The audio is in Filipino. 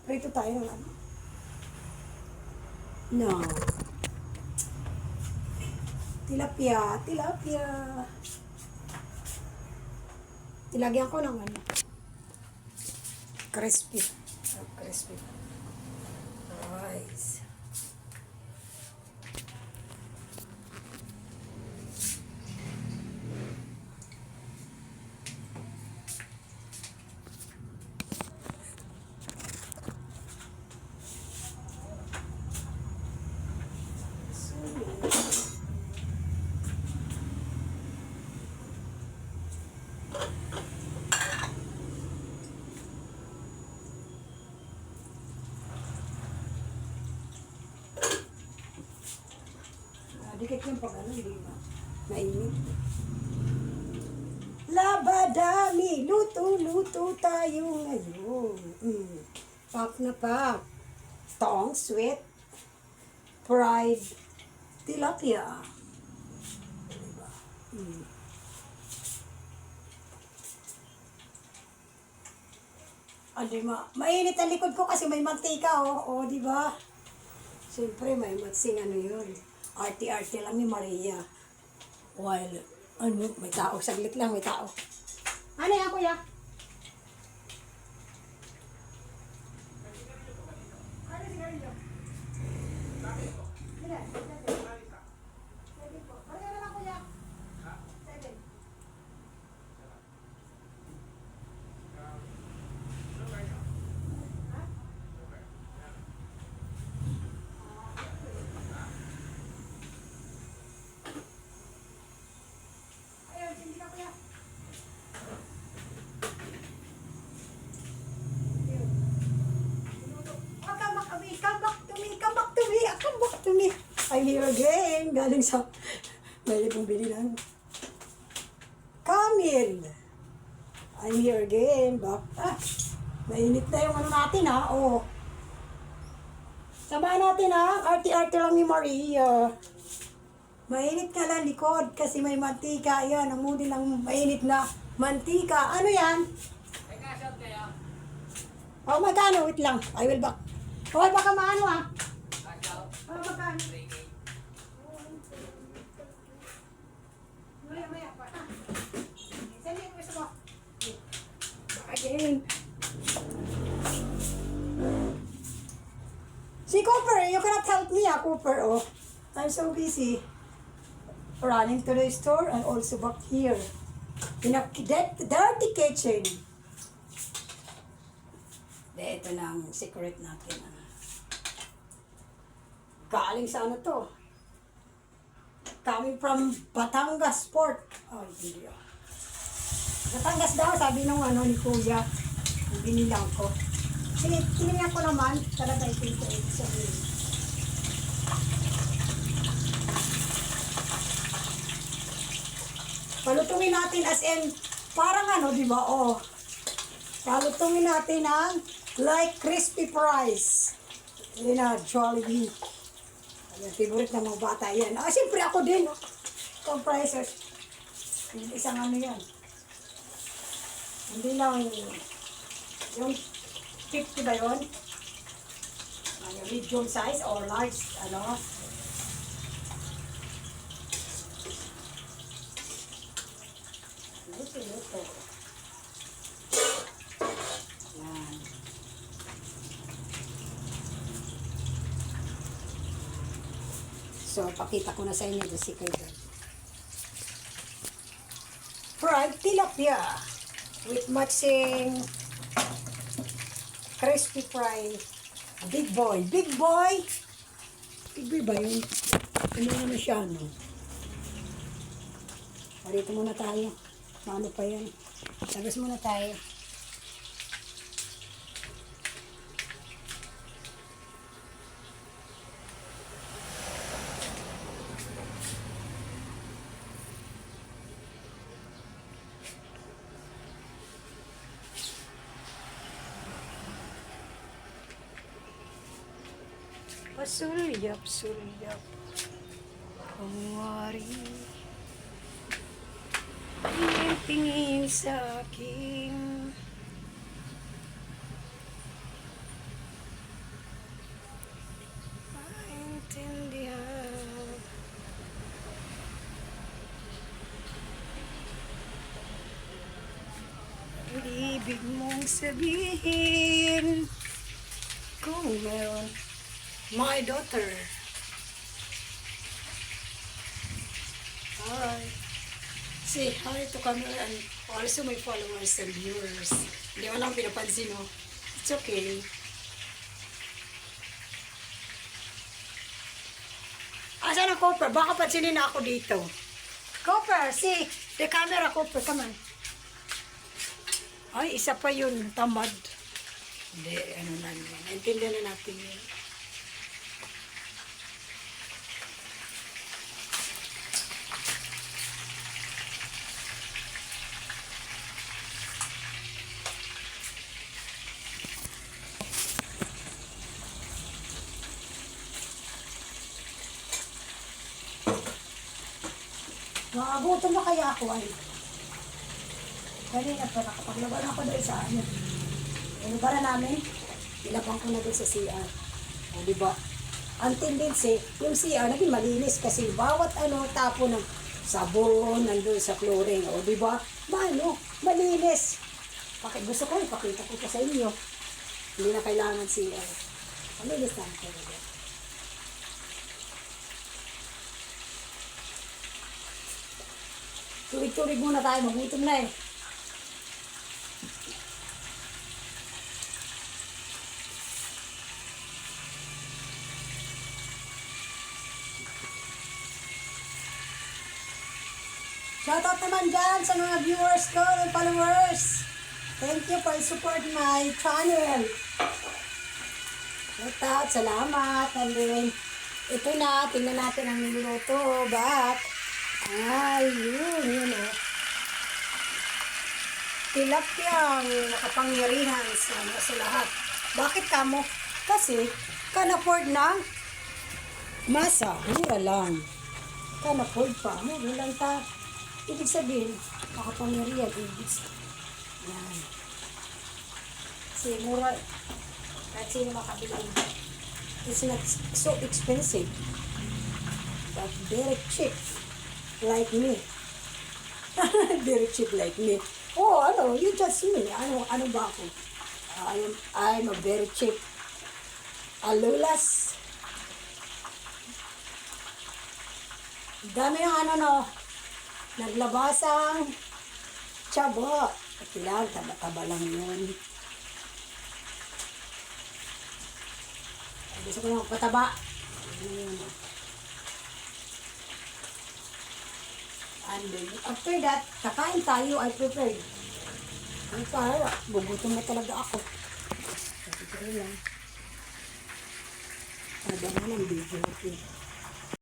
Prito tayo ng ano. No. Tilapia. Tilagyan ko ng ano. Crispy. Crispy. Rice. Dikit yung pag ano, hindi ba? Mainit. Labadami, luto-luto tayo ngayon. Pak na pak. Tong, sweet, fried, tilapia. Diba? Mainit ang likod ko kasi may mantika, oh. Di ba? Siyempre, may matsing ano yun. Arte-arte lang ni Maria. While, may tao. Saglit lang, may tao. Ano yan, kuya? Come back to me. I'm here again. Galing sa... May pong bili lang. Camille. I'm here again. Mainit na yung ano natin, ha? Oh. Samahan natin, ha? Arte-arte lang ni Maria. Mainit ka lang likod kasi may mantika. Yan, ang mudi ng mainit na mantika. Ano yan? May kasap kayo? Oh, magkano? Wait lang. I will back. Oh, baka maano, ha? Kasap? Oh, magkano? 3K. Maya pa. Send me gusto mo. Again. Si Cooper, you cannot help me, Cooper. Oh, I'm so busy running to the store and also back here in a dirty kitchen. Ito na ang secret natin. Galing sa ano to? Coming from Batangas Port. Oh, hindi. Batangas daw, sabi nung ano ni Kuya. Ang binilang ko. Tinignan ko naman, talaga ito sabihin. Palutungin natin as in, parang ano, di ba? Oh. Palutungin natin ng like crispy fries. Yan na, Jollibee. Ayan, favorite ng mga bata yan. Siyempre ako din. Itong prices. Isang ano yan. Hindi lang yung 50 ba yun? Yung medium size or large, ano? Luto. Yan. So, pakita ko na sa inyo the secret. Fried tilapia with matching crispy fry. Big boy. Big boy ba yun? Ano naman siya, no? Parito muna tayo. Ano pa yan? Labas muna tayo. Sulyap. Kumwari. Tingin sa akin. ibig sabihin kung meron my daughter. Hi. Say hi to camera and also my followers and viewers. Hindi mo lang pinapansin, no? It's okay. Asan ang Cooper? Baka pansinin na ako dito. Cooper, see the camera, Cooper, come on. Ay, isa pa yun, tamad. Hindi, ano na naman. Naintindihan na natin yun. Nakagutom na kaya ako ay. Kanina pa nakapaglaban ako doon sa ano. Ano para namin? Ilabang ko na doon sa CR. O diba? Ang tendency, yung CR naging malinis kasi bawat ano tapo ng sabon nandun sa chlorine. O diba? Malinis. Gusto ko ipakita ko pa sa inyo. Hindi na kailangan CR. Malinis na ako talaga. Tulig-tulig muna tayo, magutom na eh. Shoutout naman dyan sa mga viewers ko and followers. Thank you for support my channel. Shoutout, salamat. And then, ito na, tingnan natin ang niluto. Ay, yun o. Tilapyang nakapangyarihan sa lahat. Bakit kamo? Kasi, can afford ng masa. Mura lang. Can afford pa. Mura lang ta. Ibig sabihin, nakapangyarihan. Yan. Kasi mura. Kahit sino makabilang. It's not so expensive. But very cheap. Like me. Very cheap like me. Oh, ano, you judge me. Ano ba ako? I'm a very cheap. Alulas. Dami ng ano, no. Naglabasang tiyaba. Kailangan, taba-taba lang yun. Gusto ko lang pataba. And then, after that, kakain tayo, I prepared. Ang para, gugutom na talaga ako. Kasi lang. Ano ba naman, video, okay.